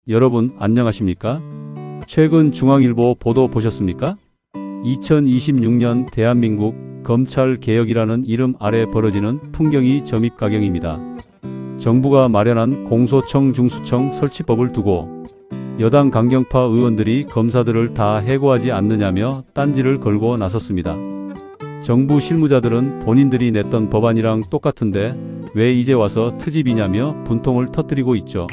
여러분 안녕하십니까? 최근 중앙일보 보도 보셨습니까? 2026년 대한민국 검찰개혁이라는 이름 아래 벌어지는 풍경이 점입가경입니다. 정부가 마련한 공소청 중수청 설치법을 두고 여당 강경파 의원들이 검사들을 다 해고하지 않느냐며 딴지를 걸고 나섰습니다. 정부 실무자들은 본인들이 냈던 법안이랑 똑같은데 왜 이제 와서 트집이냐며 분통을 터뜨리고 있죠.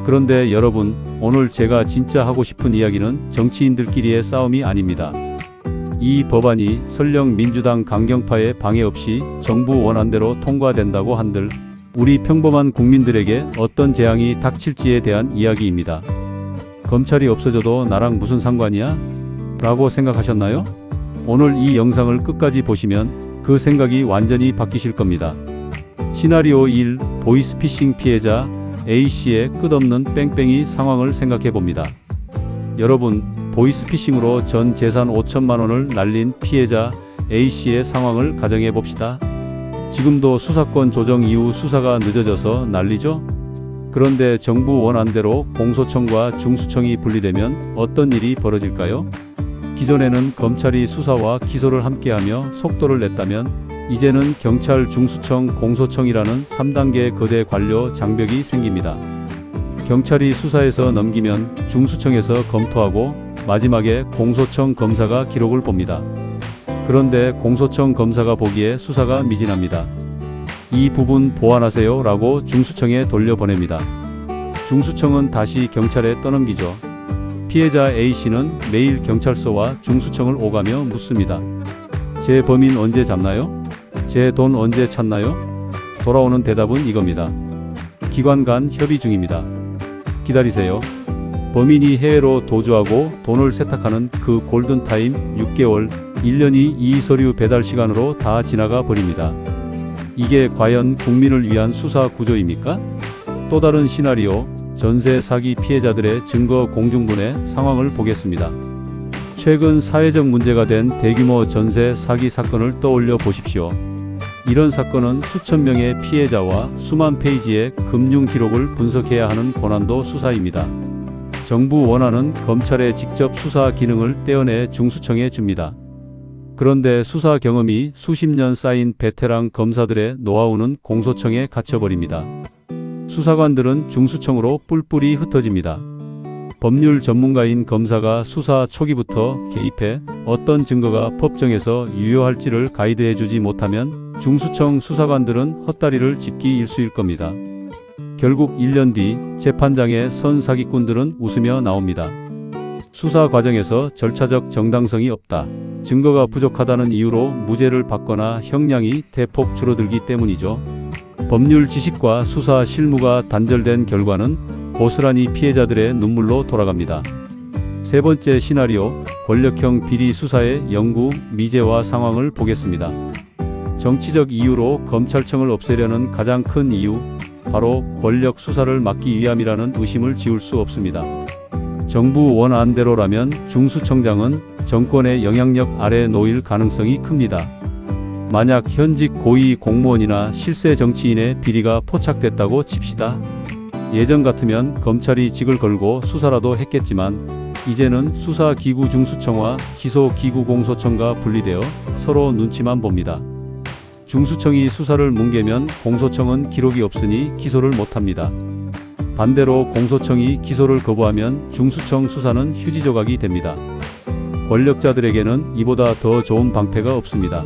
그런데 여러분, 오늘 제가 진짜 하고 싶은 이야기는 정치인들끼리의 싸움이 아닙니다. 이 법안이 설령 민주당 강경파의 방해 없이 정부 원안대로 통과된다고 한들 우리 평범한 국민들에게 어떤 재앙이 닥칠지에 대한 이야기입니다. 검찰이 없어져도 나랑 무슨 상관이야? 라고 생각하셨나요? 오늘 이 영상을 끝까지 보시면 그 생각이 완전히 바뀌실 겁니다. 시나리오 1. 보이스피싱 피해자 A씨의 끝없는 뺑뺑이 상황을 생각해 봅니다. 여러분, 보이스피싱으로 전 재산 5천만 원을 날린 피해자 A씨의 상황을 가정해 봅시다. 지금도 수사권 조정 이후 수사가 늦어져서 난리죠? 그런데 정부 원안대로 공소청과 중수청이 분리되면 어떤 일이 벌어질까요? 기존에는 검찰이 수사와 기소를 함께하며 속도를 냈다면 이제는 경찰, 중수청, 공소청이라는 3단계 거대 관료 장벽이 생깁니다. 경찰이 수사해서 넘기면 중수청에서 검토하고 마지막에 공소청 검사가 기록을 봅니다. 그런데 공소청 검사가 보기에 수사가 미진합니다. 이 부분 보완하세요 라고 중수청에 돌려보냅니다. 중수청은 다시 경찰에 떠넘기죠. 피해자 A씨는 매일 경찰서와 중수청을 오가며 묻습니다. 제 범인 언제 잡나요? 제 돈 언제 찾나요? 돌아오는 대답은 이겁니다. 기관 간 협의 중입니다. 기다리세요. 범인이 해외로 도주하고 돈을 세탁하는 그 골든타임 6개월, 1년이 이 서류 배달 시간으로 다 지나가 버립니다. 이게 과연 국민을 위한 수사 구조입니까? 또 다른 시나리오, 전세 사기 피해자들의 증거 공중분해 상황을 보겠습니다. 최근 사회적 문제가 된 대규모 전세 사기 사건을 떠올려 보십시오. 이런 사건은 수천 명의 피해자와 수만 페이지의 금융 기록을 분석해야 하는 고난도 수사입니다. 정부 원안은 검찰의 직접 수사 기능을 떼어내 중수청에 줍니다. 그런데 수사 경험이 수십 년 쌓인 베테랑 검사들의 노하우는 공소청에 갇혀버립니다. 수사관들은 중수청으로 뿔뿔이 흩어집니다. 법률 전문가인 검사가 수사 초기부터 개입해 어떤 증거가 법정에서 유효할지를 가이드해주지 못하면 중수청 수사관들은 헛다리를 짚기 일쑤일 겁니다. 결국 1년 뒤 재판장에 선 사기꾼들은 웃으며 나옵니다. 수사 과정에서 절차적 정당성이 없다. 증거가 부족하다는 이유로 무죄를 받거나 형량이 대폭 줄어들기 때문이죠. 법률 지식과 수사 실무가 단절된 결과는 고스란히 피해자들의 눈물로 돌아갑니다. 세 번째 시나리오, 권력형 비리 수사의 영구 미제화 상황을 보겠습니다. 정치적 이유로 검찰청을 없애려는 가장 큰 이유, 바로 권력 수사를 막기 위함이라는 의심을 지울 수 없습니다. 정부 원안대로라면 중수청장은 정권의 영향력 아래 놓일 가능성이 큽니다. 만약 현직 고위 공무원이나 실세 정치인의 비리가 포착됐다고 칩시다. 예전 같으면 검찰이 직을 걸고 수사라도 했겠지만 이제는 수사기구 중수청과 기소기구 공소청과 분리되어 서로 눈치만 봅니다. 중수청이 수사를 뭉개면 공소청은 기록이 없으니 기소를 못합니다. 반대로 공소청이 기소를 거부하면 중수청 수사는 휴지 조각이 됩니다. 권력자들에게는 이보다 더 좋은 방패가 없습니다.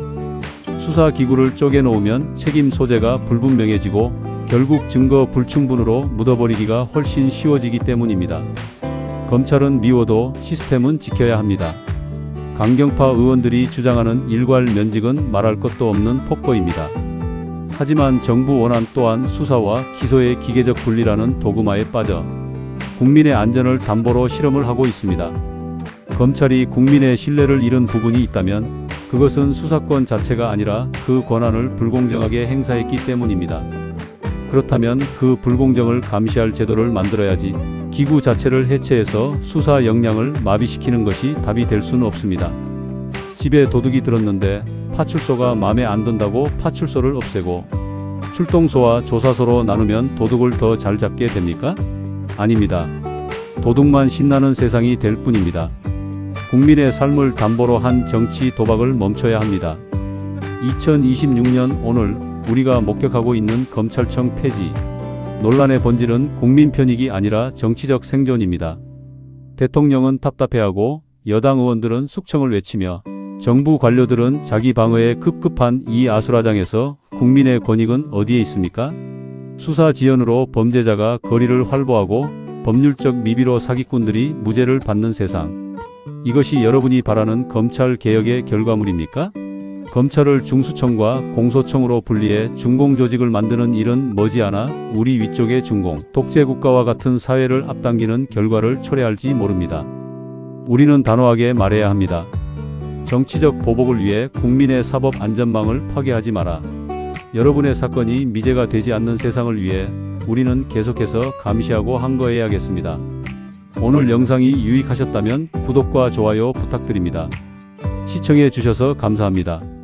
수사기구를 쪼개놓으면 책임 소재가 불분명해지고 결국 증거 불충분으로 묻어버리기가 훨씬 쉬워지기 때문입니다. 검찰은 미워도 시스템은 지켜야 합니다. 강경파 의원들이 주장하는 일괄 면직은 말할 것도 없는 폭거입니다. 하지만 정부 원안 또한 수사와 기소의 기계적 분리라는 도구마에 빠져 국민의 안전을 담보로 실험을 하고 있습니다. 검찰이 국민의 신뢰를 잃은 부분이 있다면 그것은 수사권 자체가 아니라 그 권한을 불공정하게 행사했기 때문입니다. 그렇다면 그 불공정을 감시할 제도를 만들어야지 기구 자체를 해체해서 수사 역량을 마비시키는 것이 답이 될 수는 없습니다. 집에 도둑이 들었는데 파출소가 마음에 안 든다고 파출소를 없애고 출동소와 조사소로 나누면 도둑을 더 잘 잡게 됩니까? 아닙니다. 도둑만 신나는 세상이 될 뿐입니다. 국민의 삶을 담보로 한 정치 도박을 멈춰야 합니다. 2026년 오늘 우리가 목격하고 있는 검찰청 폐지 논란의 본질은 국민 편익이 아니라 정치적 생존입니다. 대통령은 답답해하고 여당 의원들은 숙청을 외치며 정부 관료들은 자기 방어에 급급한 이 아수라장에서 국민의 권익은 어디에 있습니까? 수사 지연으로 범죄자가 거리를 활보하고 법률적 미비로 사기꾼들이 무죄를 받는 세상. 이것이 여러분이 바라는 검찰 개혁의 결과물입니까? 검찰을 중수청과 공소청으로 분리해 중공조직을 만드는 일은 머지않아 우리 위쪽의 중공, 독재국가와 같은 사회를 앞당기는 결과를 초래할지 모릅니다. 우리는 단호하게 말해야 합니다. 정치적 보복을 위해 국민의 사법 안전망을 파괴하지 마라. 여러분의 사건이 미제가 되지 않는 세상을 위해 우리는 계속해서 감시하고 항거해야겠습니다. 오늘 영상이 유익하셨다면 구독과 좋아요 부탁드립니다. 시청해 주셔서 감사합니다.